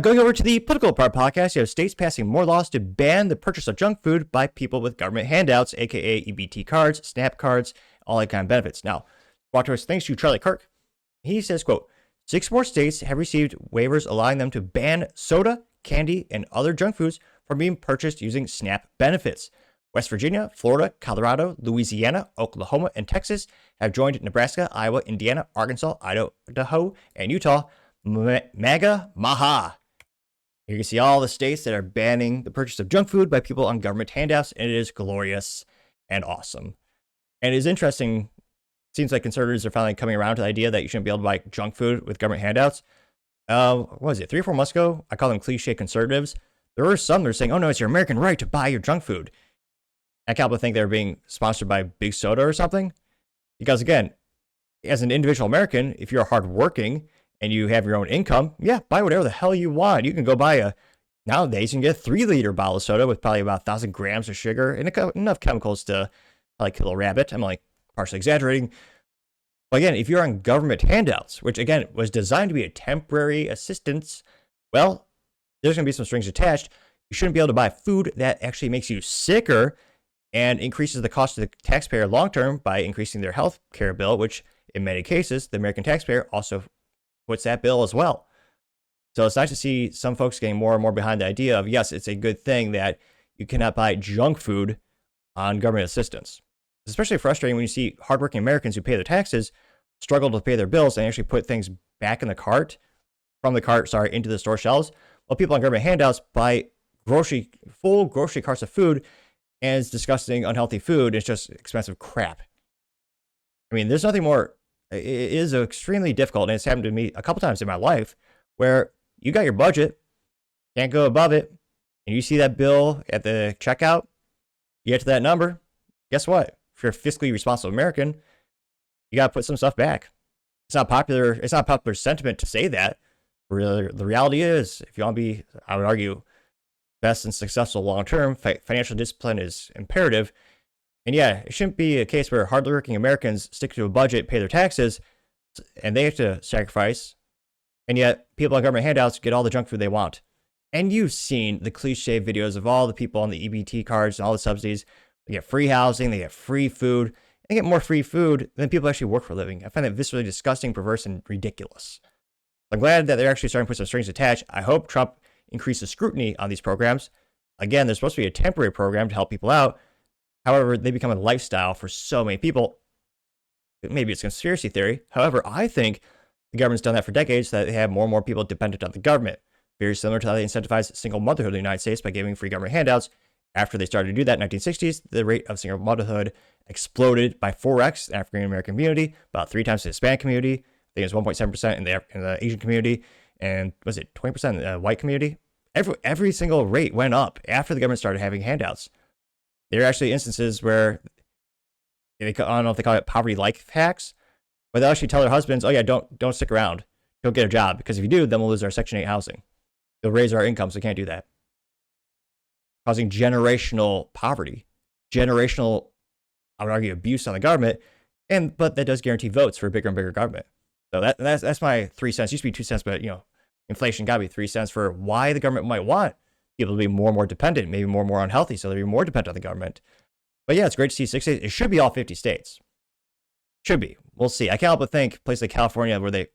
Going over to the political part podcast, you have states passing more laws to ban the purchase of junk food by people with government handouts, aka EBT cards, SNAP cards, all that kind of benefits. Now, walk to us thanks to Charlie Kirk. He says, quote, 6 more states have received waivers allowing them to ban soda, candy, and other junk foods from being purchased using SNAP benefits. West Virginia, Florida, Colorado, Louisiana, Oklahoma, and Texas have joined Nebraska, Iowa, Indiana, Arkansas, Idaho, and Utah. MAGA Maha. You can see all the states that are banning the purchase of junk food by people on government handouts, and it is glorious and awesome. And it is interesting. Seems like conservatives are finally coming around to the idea that you shouldn't be able to buy junk food with government handouts. What was it, 3 or 4 months ago? I call them cliche conservatives. There were some that are saying, oh no, it's your American right to buy your junk food. I can't think they're being sponsored by Big Soda or something. Because again, as an individual American, if you're hardworking and you have your own income, yeah, buy whatever the hell you want. You can go buy nowadays you can get a 3-liter bottle of soda with probably about 1,000 grams of sugar and enough chemicals to kill a rabbit. I'm partially exaggerating. But again, if you're on government handouts, which again was designed to be a temporary assistance, well, there's going to be some strings attached. You shouldn't be able to buy food that actually makes you sicker and increases the cost to the taxpayer long term by increasing their health care bill, which in many cases, the American taxpayer also puts that bill as well. So it's nice to see some folks getting more and more behind the idea of, yes, it's a good thing that you cannot buy junk food on government assistance. It's especially frustrating when you see hardworking Americans who pay their taxes struggle to pay their bills and actually put things back in the cart, into the store shelves, while people on government handouts buy full grocery carts of food, and it's disgusting, unhealthy food. It's just expensive crap. I mean, there's nothing more. It is extremely difficult, and it's happened to me a couple times in my life where you got your budget, can't go above it, and you see that bill at the checkout, you get to that number, guess what? If you're a fiscally responsible American, you got to put some stuff back. It's not popular sentiment to say that. The reality is, if you want to be, I would argue, best and successful long-term, financial discipline is imperative. And yeah, it shouldn't be a case where hardworking Americans stick to a budget, pay their taxes, and they have to sacrifice. And yet, people on government handouts get all the junk food they want. And you've seen the cliche videos of all the people on the EBT cards and all the subsidies. They get free housing, they get free food, and they get more free food than people actually work for a living. I find that viscerally disgusting, perverse, and ridiculous. I'm glad that they're actually starting to put some strings attached. I hope Trump increases scrutiny on these programs. Again, they're supposed to be a temporary program to help people out. However, they become a lifestyle for so many people. Maybe it's conspiracy theory. However, I think the government's done that for decades, that they have more and more people dependent on the government. Very similar to how they incentivized single motherhood in the United States by giving free government handouts. After they started to do that in the 1960s, the rate of single motherhood exploded by 4x in the African American community, about 3 times the Hispanic community. I think it was 1.7% in the Asian community, and was it 20% in the white community? Every single rate went up after the government started having handouts. There are actually instances where I don't know if they call it poverty life hacks, but they'll actually tell their husbands, oh yeah, don't stick around. Go get a job, because if you do, then we'll lose our Section 8 housing. They'll raise our income, so we can't do that. Causing generational poverty, generational, I would argue, abuse on the government, but that does guarantee votes for bigger and bigger government. So that's my 3 cents. It used to be 2 cents, but inflation got to be 3 cents for why the government might want people to be more and more dependent, maybe more and more unhealthy, so they'll be more dependent on the government. But yeah, it's great to see 6 states. It should be all 50 states. Should be. We'll see. I can't help but think places like California, where I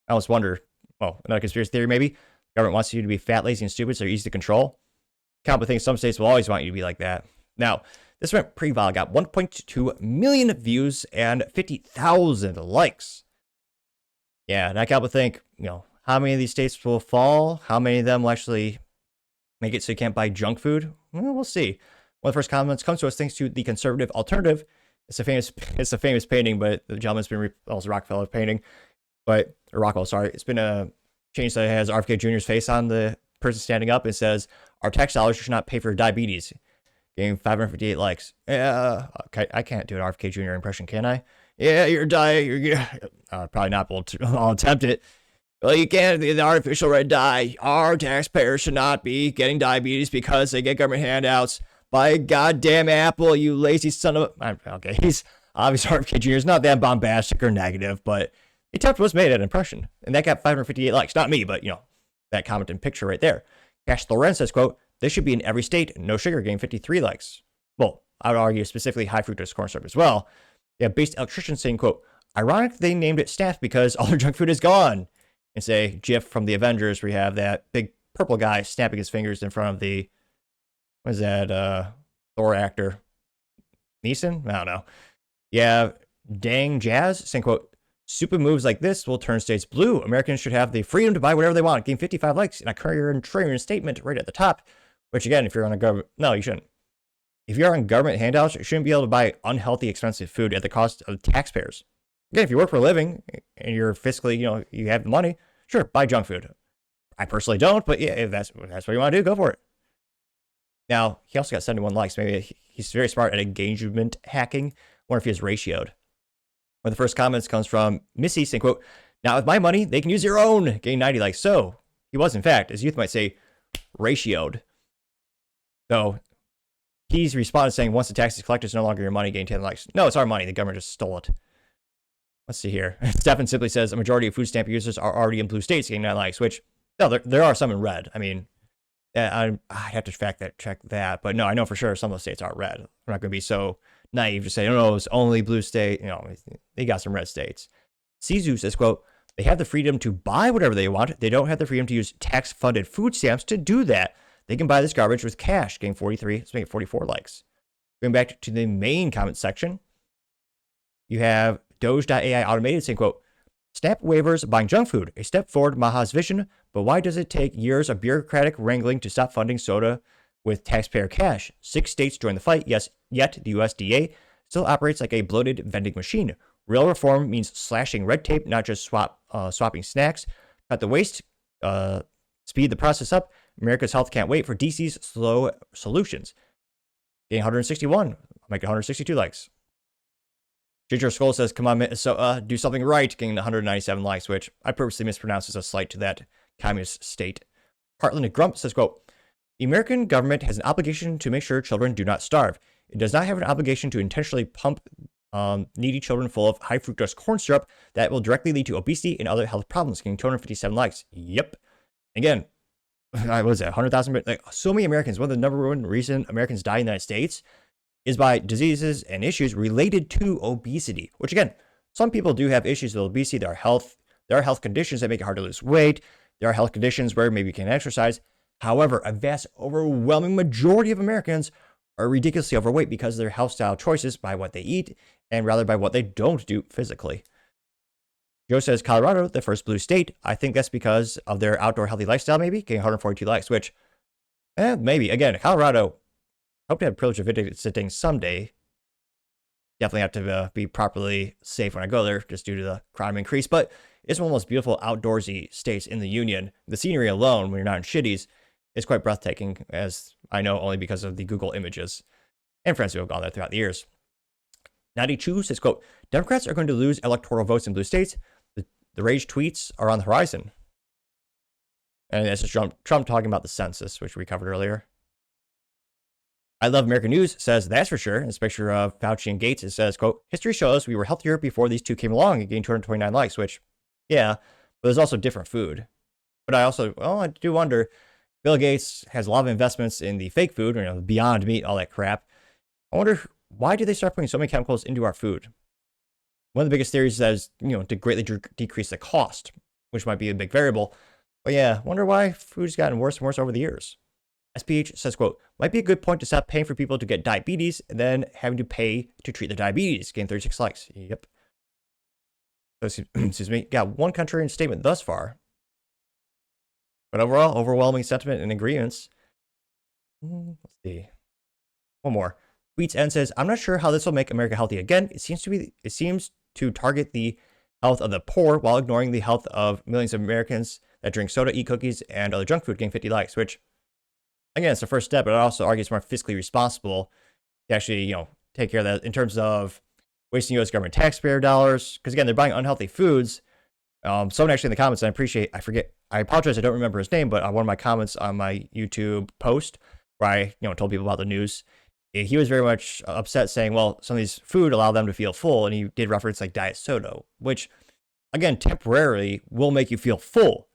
almost wonder, another conspiracy theory maybe, the government wants you to be fat, lazy, and stupid, so they're easy to control. I can't help but think some states will always want you to be like that. Now, this went pretty viral. Got 1.2 million views and 50,000 likes. Yeah, and I can't help but think, how many of these states will fall? How many of them will actually make it so you can't buy junk food? Well, we'll see. One of the first comments comes to us thanks to the conservative alternative. It's a famous painting, but the gentleman's been also Rockefeller painting, Rockwell, sorry. It's been a change that has RFK Jr.'s face on the person standing up. It says, "Our tax dollars should not pay for diabetes." Getting 558 likes. Yeah, okay, I can't do an RFK Jr. impression, can I? Yeah, your diet, probably not, but I'll attempt it. Well, you can't, the artificial red dye. Our taxpayers should not be getting diabetes because they get government handouts. By a goddamn apple, you lazy son of a... Okay, he's obviously RFK Jr. is not that bombastic or negative, but the attempt was made at an impression, and that got 558 likes. Not me, but, that comment and picture right there. Cash Lorenz says, quote, this should be in every state. No sugar, getting 53 likes. Well, I would argue specifically high fructose corn syrup as well. Yeah, Based Electrician saying, quote, ironic they named it Snap because all their junk food is gone. And say GIF from the Avengers where you have that big purple guy snapping his fingers in front of the, what is that, Thor actor? Neeson? I don't know. Yeah, Dang Jazz saying, quote, stupid moves like this will turn states blue. Americans should have the freedom to buy whatever they want. Gain 55 likes in a career and training statement right at the top. Which again, if you're on a government, no, you shouldn't. If you're on government handouts, you shouldn't be able to buy unhealthy, expensive food at the cost of taxpayers. Again, if you work for a living and you're fiscally, you have the money, sure, buy junk food. I personally don't, but yeah, if that's what you want to do, go for it. Now, he also got 71 likes. Maybe he's very smart at engagement hacking. I wonder if he has ratioed. One of the first comments comes from Missy saying, quote, now with my money, they can use your own. Getting 90 likes. So he was, in fact, as youth might say, ratioed. So he's responded saying, once the tax is collected, it's no longer your money. Getting 10 likes. No, it's our money. The government just stole it. Let's see here. Stefan simply says a majority of food stamp users are already in blue states, getting 9 likes, which, no, there are some in red. I mean, I'd have to check that. But no, I know for sure some of the states are red. I'm not going to be so naive to say, no, it's only blue state. They got some red states. Sizu says, quote, they have the freedom to buy whatever they want. They don't have the freedom to use tax-funded food stamps to do that. They can buy this garbage with cash, getting 43, let's make it 44 likes. Going back to the main comment section, you have Doge.ai Automated saying, quote, Snap waivers buying junk food, a step forward Maha's vision, but why does it take years of bureaucratic wrangling to stop funding soda with taxpayer cash? 6 states joined the fight, yes, yet the USDA still operates like a bloated vending machine. Real reform means slashing red tape, not just swapping snacks. Cut the waste, speed the process up. America's health can't wait for DC's slow solutions. Getting 161, make it 162 likes. Ginger Skull says, come on, Minnesota, do something right, getting 197 likes, which I purposely mispronounced as a slight to that communist state. Heartland Grump says, quote, the American government has an obligation to make sure children do not starve. It does not have an obligation to intentionally pump needy children full of high fructose corn syrup that will directly lead to obesity and other health problems, getting 257 likes. Yep. Again, what was that, 100,000? Like, so many Americans, one of the number one reason Americans die in the United States is by diseases and issues related to obesity, which again, some people do have issues with obesity. There are health conditions that make it hard to lose weight. There are health conditions where maybe you can exercise. However, a vast, overwhelming majority of Americans are ridiculously overweight because of their health style choices by what they eat and rather by what they don't do physically. Joe says, Colorado, the first blue state. I think that's because of their outdoor healthy lifestyle, maybe, getting 142 likes, which, maybe. Again, Colorado, hope to have the privilege of visiting someday. Definitely have to be properly safe when I go there, just due to the crime increase. But it's one of the most beautiful outdoorsy states in the union. The scenery alone, when you're not in shitties, is quite breathtaking, as I know only because of the Google images and friends who have gone there throughout the years. Natty Chu says, quote, Democrats are going to lose electoral votes in blue states. The rage tweets are on the horizon. And this is Trump talking about the census, which we covered earlier. I Love American News says, that's for sure. In this picture of Fauci and Gates, it says, quote, history shows we were healthier before these two came along and gained 229 likes, which, yeah, but there's also different food. But I do wonder, Bill Gates has a lot of investments in the fake food, Beyond Meat, all that crap. I wonder, why do they start putting so many chemicals into our food? One of the biggest theories is, to greatly decrease the cost, which might be a big variable. But yeah, wonder why food's gotten worse and worse over the years. SPH says, quote, might be a good point to stop paying for people to get diabetes and then having to pay to treat their diabetes. Gain 36 likes. Yep. Excuse me. Got one contrarian statement thus far. But overall, overwhelming sentiment and agreements. Let's see. One more. Tweets N says, I'm not sure how this will make America healthy again. It seems to target the health of the poor while ignoring the health of millions of Americans that drink soda, eat cookies, and other junk food, getting 50 likes, which, again, it's the first step, but I also argue it's more fiscally responsible to actually, take care of that in terms of wasting U.S. government taxpayer dollars. Because again, they're buying unhealthy foods. Someone actually in the comments, I apologize, I don't remember his name, but on one of my comments on my YouTube post where I, told people about the news, he was very much upset saying, well, some of these food allow them to feel full. And he did reference like diet soda, which again, temporarily will make you feel full.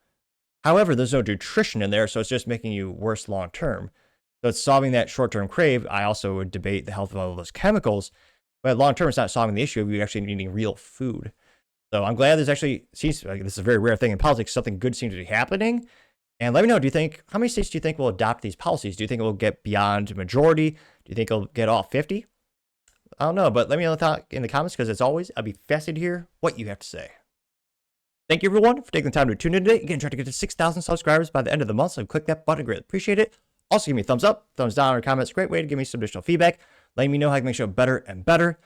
However, there's no nutrition in there, so it's just making you worse long term. So it's solving that short term crave. I also would debate the health of all those chemicals, but long term, it's not solving the issue of you actually needing real food. So I'm glad this actually seems like this is a very rare thing in politics. Something good seems to be happening. And let me know, how many states do you think will adopt these policies? Do you think it will get beyond majority? Do you think it'll get all 50? I don't know, but let me know in the comments, because as always, I'll be fascinated to hear what you have to say. Thank you, everyone, for taking the time to tune in today. Again, try to get to 6,000 subscribers by the end of the month, so click that button. Greatly appreciate it. Also, give me a thumbs up, thumbs down, or comments. Great way to give me some additional feedback, letting me know how I can make the show better and better.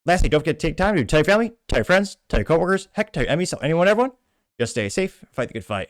Lastly, don't forget to take time to tell your family, tell your friends, tell your coworkers, heck, tell your enemies, tell anyone, everyone. Just stay safe, fight the good fight.